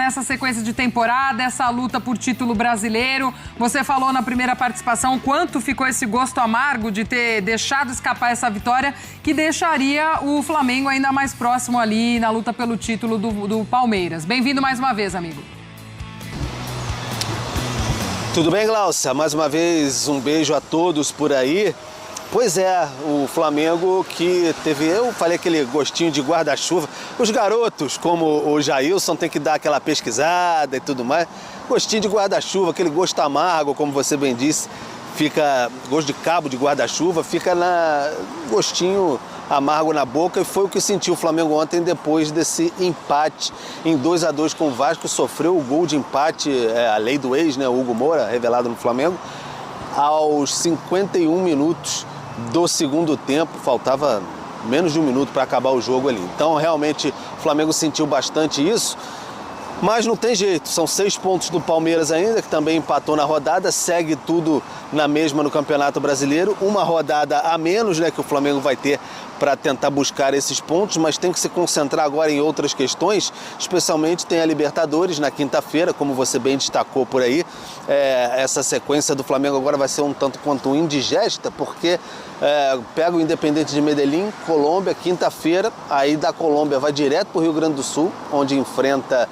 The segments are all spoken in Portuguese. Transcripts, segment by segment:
nessa sequência de temporada, essa luta por título brasileiro. Você falou na primeira participação quanto ficou esse gosto amargo de ter deixado escapar essa vitória, que deixaria o Flamengo ainda mais próximo ali na luta pelo título do Palmeiras. Bem-vindo mais uma vez, amigo. Tudo bem, Glaucia? Mais uma vez, um beijo a todos por aí. Pois é, o Flamengo que teve, eu falei aquele gostinho de guarda-chuva. Os garotos, como o Jailson, tem que dar aquela pesquisada e tudo mais. Gostinho de guarda-chuva, aquele gosto amargo, como você bem disse, fica, gosto de cabo de guarda-chuva, fica gostinho amargo na boca, e foi o que sentiu o Flamengo ontem depois desse empate em 2-2 com o Vasco. Sofreu o gol de empate, a lei do ex, né, o Hugo Moura, revelado no Flamengo, aos 51 minutos do segundo tempo. Faltava menos de um minuto para acabar o jogo ali. Então, realmente, o Flamengo sentiu bastante isso. Mas não tem jeito, são 6 pontos do Palmeiras ainda, que também empatou na rodada, segue tudo na mesma no Campeonato Brasileiro. Uma rodada a menos, né, que o Flamengo vai ter para tentar buscar esses pontos, mas tem que se concentrar agora em outras questões, especialmente tem a Libertadores na quinta-feira, como você bem destacou por aí. Essa sequência do Flamengo agora vai ser um tanto quanto indigesta, porque pega o Independente de Medellín, Colômbia, quinta-feira, aí da Colômbia vai direto para o Rio Grande do Sul, onde enfrenta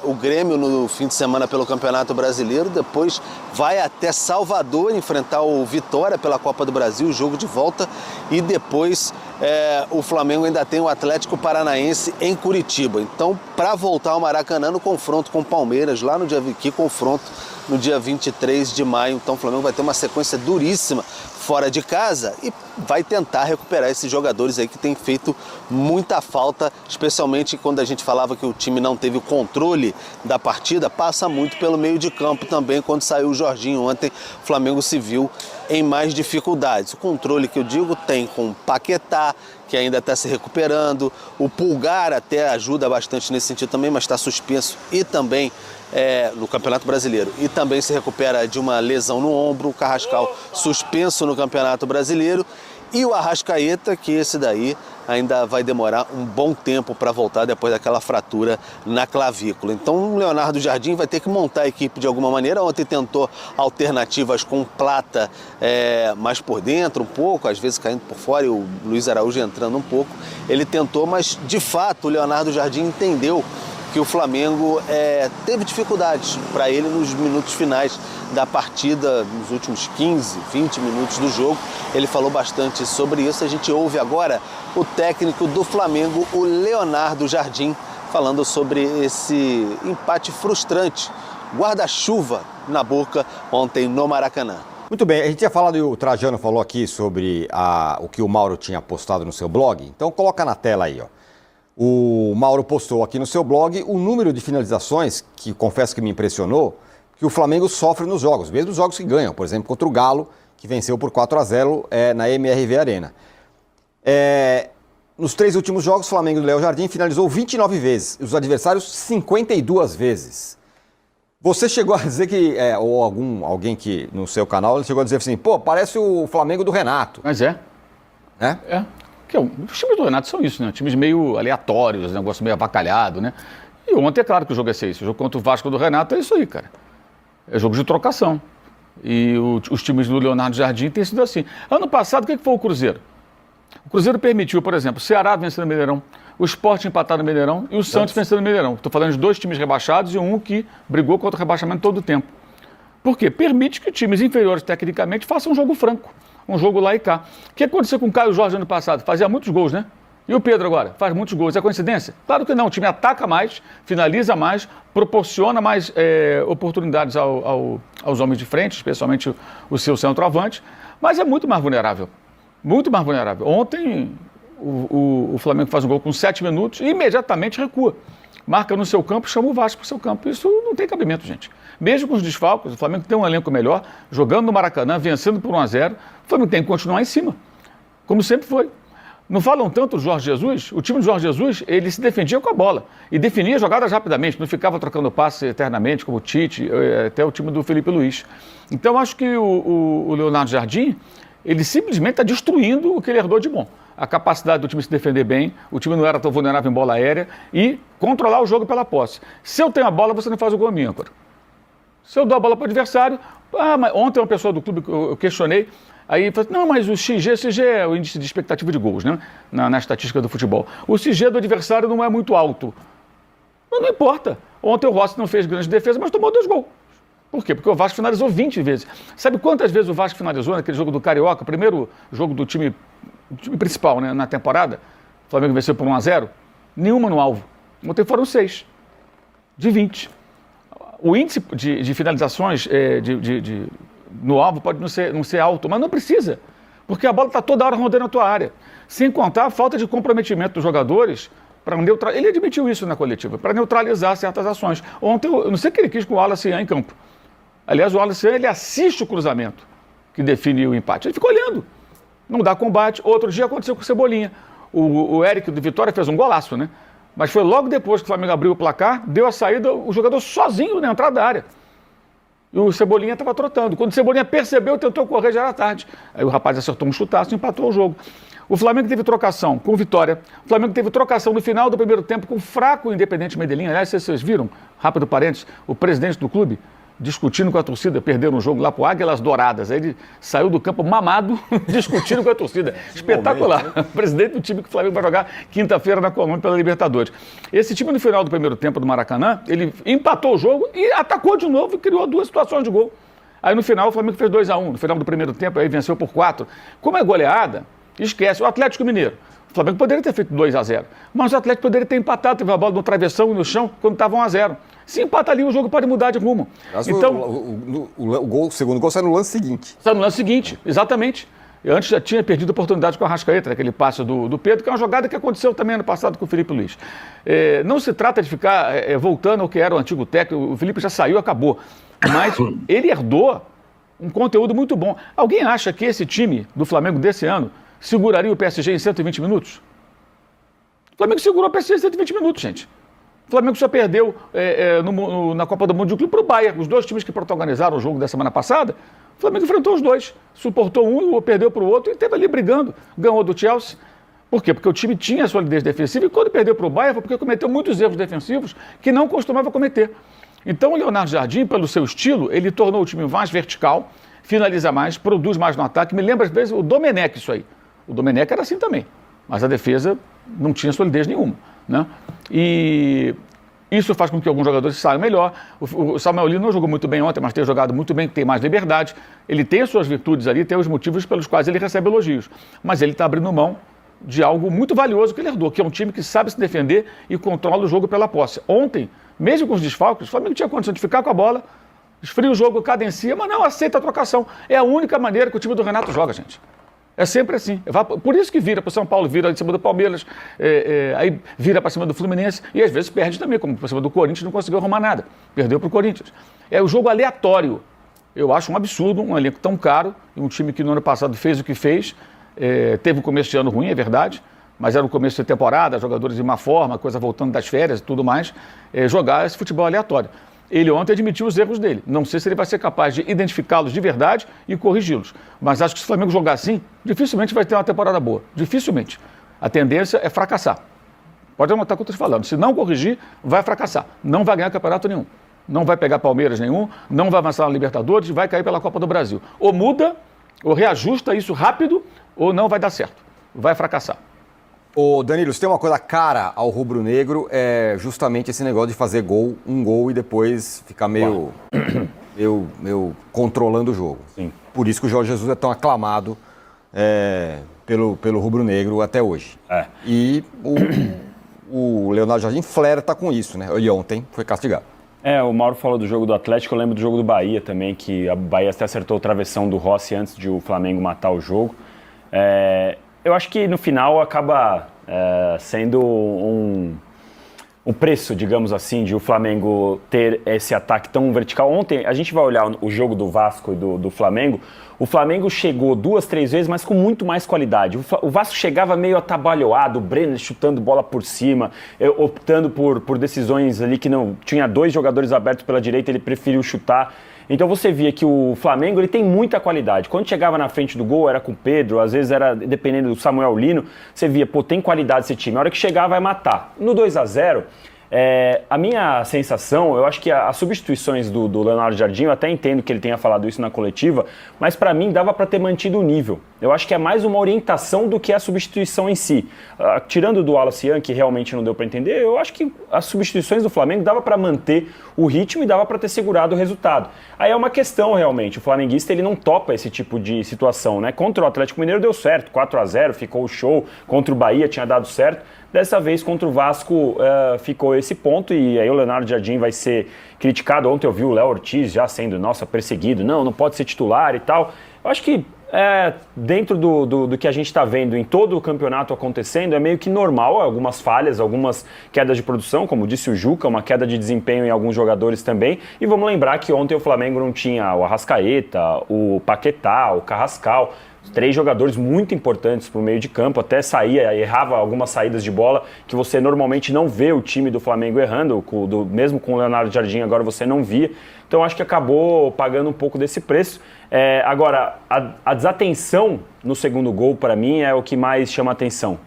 o Grêmio no fim de semana pelo Campeonato Brasileiro, depois vai até Salvador enfrentar o Vitória pela Copa do Brasil, jogo de volta, e depois o Flamengo ainda tem o Atlético Paranaense em Curitiba. Então, para voltar ao Maracanã no confronto com o Palmeiras, lá no dia, que confronto no dia 23 de maio, então o Flamengo vai ter uma sequência duríssima fora de casa e vai tentar recuperar esses jogadores aí que têm feito muita falta, especialmente quando a gente falava que o time não teve o controle da partida, passa muito pelo meio de campo também. Quando saiu o Jorginho ontem, o Flamengo se viu em mais dificuldades. O controle que eu digo tem com o Paquetá, que ainda está se recuperando, o Pulgar até ajuda bastante nesse sentido também, mas está suspenso, e também no Campeonato Brasileiro, e também se recupera de uma lesão no ombro. O Carrascal suspenso no Campeonato Brasileiro, e o Arrascaeta, que esse daí ainda vai demorar um bom tempo para voltar depois daquela fratura na clavícula. Então o Leonardo Jardim vai ter que montar a equipe de alguma maneira. Ontem tentou alternativas com Plata mais por dentro um pouco, às vezes caindo por fora, e o Luiz Araújo entrando um pouco. Ele tentou, mas de fato o Leonardo Jardim entendeu que o Flamengo teve dificuldades para ele nos minutos finais da partida, nos últimos 15, 20 minutos do jogo. Ele falou bastante sobre isso. A gente ouve agora o técnico do Flamengo, o Leonardo Jardim, falando sobre esse empate frustrante, guarda-chuva na boca ontem no Maracanã. Muito bem, a gente tinha falado, e o Trajano falou aqui sobre o que o Mauro tinha postado no seu blog. Então coloca na tela aí, ó. O Mauro postou aqui no seu blog o número de finalizações, que confesso que me impressionou, que o Flamengo sofre nos jogos, mesmo os jogos que ganham, por exemplo, contra o Galo, que venceu por 4-0 na MRV Arena. Nos 3 últimos jogos, o Flamengo do Léo Jardim finalizou 29 vezes, e os adversários 52 vezes. Você chegou a dizer que, ou alguém que no seu canal, ele chegou a dizer assim, pô, parece o Flamengo do Renato. Mas é. Os times do Renato são isso, né? Times meio aleatórios, negócio meio avacalhado, né? E ontem é claro que o jogo é ser isso. O jogo contra o Vasco do Renato é isso aí, cara. É jogo de trocação. E os times do Leonardo Jardim têm sido assim. Ano passado, o que foi o Cruzeiro? O Cruzeiro permitiu, por exemplo, o Ceará vencer no Mineirão, o Sport empatar no Mineirão e o Santos vencer no Mineirão. Estou falando de 2 times rebaixados e um que brigou contra o rebaixamento todo o tempo. Por quê? Permite que times inferiores tecnicamente façam um jogo franco. Um jogo lá e cá. O que aconteceu com o Caio Jorge ano passado? Fazia muitos gols, né? E o Pedro agora? Faz muitos gols. É coincidência? Claro que não. O time ataca mais, finaliza mais, proporciona mais oportunidades aos homens de frente, especialmente o seu centroavante, mas é muito mais vulnerável. Muito mais vulnerável. Ontem o Flamengo faz um gol com 7 minutos e imediatamente recua. Marca no seu campo, chama o Vasco para o seu campo. Isso não tem cabimento, gente. Mesmo com os desfalques, o Flamengo tem um elenco melhor, jogando no Maracanã, vencendo por 1-0, o Flamengo tem que continuar em cima, como sempre foi. Não falam tanto do Jorge Jesus? O time do Jorge Jesus, ele se defendia com a bola e definia jogadas rapidamente, não ficava trocando passe eternamente, como o Tite, até o time do Felipe Luiz. Então, acho que o Leonardo Jardim, ele simplesmente está destruindo o que ele herdou de bom. a capacidade do time se defender bem, o time não era tão vulnerável em bola aérea e controlar o jogo pela posse. Se eu tenho a bola, você não faz o gol minha, cara. Se eu dou a bola para o adversário, mas ontem uma pessoa do clube, eu questionei, aí falou, não, mas o XG é o índice de expectativa de gols, né? Na estatística do futebol. O XG do adversário não é muito alto. Mas não importa. Ontem o Rossi não fez grande defesa, mas tomou 2 gols. Por quê? Porque o Vasco finalizou 20 vezes. Sabe quantas vezes o Vasco finalizou naquele jogo do Carioca, primeiro jogo do time principal, né, na temporada? O Flamengo venceu por 1-0. Nenhuma no alvo. Ontem foram 6 de 20. O índice de finalizações no alvo pode não ser alto, mas não precisa. Porque a bola está toda hora rodando na tua área. Sem contar a falta de comprometimento dos jogadores para neutralizar. Ele admitiu isso na coletiva, para neutralizar certas ações. Ontem, eu não sei o que ele quis com o Wallace em campo. Aliás, o Wallace ele assiste o cruzamento que define o empate. Ele fica olhando. Não dá combate. Outro dia aconteceu com o Cebolinha. O Eric do Vitória fez um golaço, né? Mas foi logo depois que o Flamengo abriu o placar, deu a saída, o jogador sozinho na entrada da área. E o Cebolinha estava trotando. Quando o Cebolinha percebeu, tentou correr, já era tarde. Aí o rapaz acertou um chutaço e empatou o jogo. O Flamengo teve trocação com Vitória. O Flamengo teve trocação no final do primeiro tempo com o fraco Independente Medellín. Aliás, vocês viram, rápido parênteses, o presidente do clube discutindo com a torcida, perderam um jogo lá pro Águilas Douradas. Aí ele saiu do campo mamado, discutindo com a torcida. Espetacular. Momento, né? Presidente do time que o Flamengo vai jogar quinta-feira na Colômbia pela Libertadores. Esse time, no final do primeiro tempo do Maracanã, ele empatou o jogo e atacou de novo e criou 2 situações de gol. Aí no final o Flamengo fez 2-1. No final do primeiro tempo, aí venceu por 4. Como é goleada, esquece. O Atlético Mineiro. O Flamengo poderia ter feito 2-0, mas o Atlético poderia ter empatado, teve a bola no travessão e no chão quando estava 1-0. Se empata ali, o jogo pode mudar de rumo. Então, o segundo gol sai no lance seguinte. Sai no lance seguinte, exatamente. Eu antes já tinha perdido a oportunidade com a Arrascaeta, aquele passe do Pedro, que é uma jogada que aconteceu também ano passado com o Felipe Luiz. Não se trata de ficar voltando ao que era o antigo técnico, o Felipe já saiu, acabou. Mas ele herdou um conteúdo muito bom. Alguém acha que esse time do Flamengo desse ano seguraria o PSG em 120 minutos? O Flamengo segurou o PSG em 120 minutos, gente. O Flamengo só perdeu na Copa do Mundo de Clube para o Bayern. Os 2 times que protagonizaram o jogo da semana passada, o Flamengo enfrentou os 2. Suportou um, perdeu para o outro e esteve ali brigando. Ganhou do Chelsea. Por quê? Porque o time tinha solidez defensiva e quando perdeu para o Bayern foi porque cometeu muitos erros defensivos que não costumava cometer. Então o Leonardo Jardim, pelo seu estilo, ele tornou o time mais vertical, finaliza mais, produz mais no ataque. Me lembra às vezes o Domenech isso aí. O Domenech era assim também, mas a defesa não tinha solidez nenhuma, né? E isso faz com que alguns jogadores saiam melhor. O Samuel Lino não jogou muito bem ontem, mas tem jogado muito bem, tem mais liberdade. Ele tem as suas virtudes ali, tem os motivos pelos quais ele recebe elogios. Mas ele está abrindo mão de algo muito valioso que ele herdou, que é um time que sabe se defender e controla o jogo pela posse. Ontem, mesmo com os desfalques, o Flamengo tinha condição de ficar com a bola, esfria o jogo, cadencia, mas não aceita a trocação. É a única maneira que o time do Renato joga, gente. É sempre assim. Por isso que vira para o São Paulo, vira em cima do Palmeiras, aí vira para cima do Fluminense e às vezes perde também, como para cima do Corinthians, não conseguiu arrumar nada. Perdeu para o Corinthians. É o jogo aleatório. Eu acho um absurdo um elenco tão caro e um time que no ano passado fez o que fez. Teve um começo de ano ruim, é verdade, mas era o começo de temporada, jogadores de má forma, coisa voltando das férias e tudo mais, jogar esse futebol aleatório. Ele ontem admitiu os erros dele. Não sei se ele vai ser capaz de identificá-los de verdade e corrigi-los. Mas acho que se o Flamengo jogar assim, dificilmente vai ter uma temporada boa. Dificilmente. A tendência é fracassar. Pode anotar o que eu estou te falando. Se não corrigir, vai fracassar. Não vai ganhar campeonato nenhum. Não vai pegar Palmeiras nenhum, não vai avançar na Libertadores, vai cair pela Copa do Brasil. Ou muda, ou reajusta isso rápido, ou não vai dar certo. Vai fracassar. Ô Danilo, se tem uma coisa cara ao rubro-negro, é justamente esse negócio de fazer um gol e depois ficar meio controlando o jogo. Sim. Por isso que o Jorge Jesus é tão aclamado pelo rubro-negro até hoje. E o Leonardo Jardim flerta com isso, né? E ontem foi castigado. O Mauro falou do jogo do Atlético, eu lembro do jogo do Bahia também, que a Bahia até acertou o travessão do Rossi antes de o Flamengo matar o jogo. Eu acho que no final acaba sendo um preço, digamos assim, de o Flamengo ter esse ataque tão vertical. Ontem, a gente vai olhar o jogo do Vasco e do Flamengo. O Flamengo chegou 2, 3 vezes, mas com muito mais qualidade. O Vasco chegava meio atabalhoado, o Brenner chutando bola por cima, optando por decisões ali que não... Tinha 2 jogadores abertos pela direita, ele preferiu chutar. Então você via que o Flamengo ele tem muita qualidade. Quando chegava na frente do gol, era com o Pedro, às vezes era dependendo do Samuel Lino, você via, pô, tem qualidade esse time. A hora que chegar vai matar. No 2-0, a minha sensação, eu acho que as substituições do Leonardo Jardim, eu até entendo que ele tenha falado isso na coletiva, mas para mim dava para ter mantido o nível. Eu acho que é mais uma orientação do que a substituição em si. Tirando do Wallace Young, que realmente não deu para entender, eu acho que as substituições do Flamengo dava para manter o ritmo e dava para ter segurado o resultado. Aí é uma questão realmente, o flamenguista ele não topa esse tipo de situação, né? Contra o Atlético Mineiro deu certo, 4-0, ficou o show, contra o Bahia tinha dado certo. Dessa vez, contra o Vasco, ficou esse ponto e aí o Leonardo Jardim vai ser criticado. Ontem eu vi o Léo Ortiz já sendo, perseguido. Não pode ser titular e tal. Eu acho que dentro do que a gente está vendo em todo o campeonato acontecendo, é meio que normal, algumas falhas, algumas quedas de produção, como disse o Juca, uma queda de desempenho em alguns jogadores também. E vamos lembrar que ontem o Flamengo não tinha o Arrascaeta, o Paquetá, o Carrascal, 3 jogadores muito importantes para o meio de campo, até errava algumas saídas de bola que você normalmente não vê o time do Flamengo errando, mesmo com o Leonardo Jardim agora você não via, então acho que acabou pagando um pouco desse preço. Agora, a desatenção no segundo gol para mim é o que mais chama a atenção.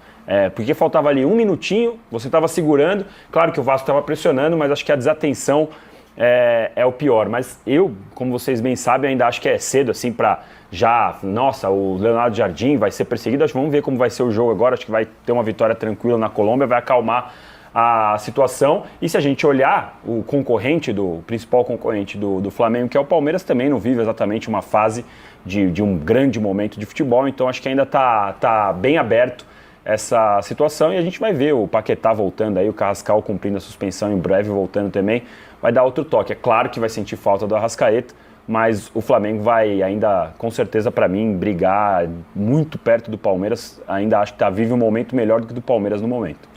Porque faltava ali um minutinho, você estava segurando, claro que o Vasco estava pressionando, mas acho que a desatenção é o pior. Mas eu, como vocês bem sabem, ainda acho que é cedo assim para o Leonardo Jardim vai ser perseguido. Acho que vamos ver como vai ser o jogo agora. Acho que vai ter uma vitória tranquila na Colômbia, vai acalmar a situação. E se a gente olhar o principal concorrente do Flamengo, que é o Palmeiras, também não vive exatamente uma fase de um grande momento de futebol. Então acho que ainda tá bem aberto essa situação e a gente vai ver o Paquetá voltando aí, o Carrascal cumprindo a suspensão em breve, voltando também, vai dar outro toque. É claro que vai sentir falta do Arrascaeta, mas o Flamengo vai ainda, com certeza para mim, brigar muito perto do Palmeiras. Ainda acho que vive um momento melhor do que do Palmeiras no momento.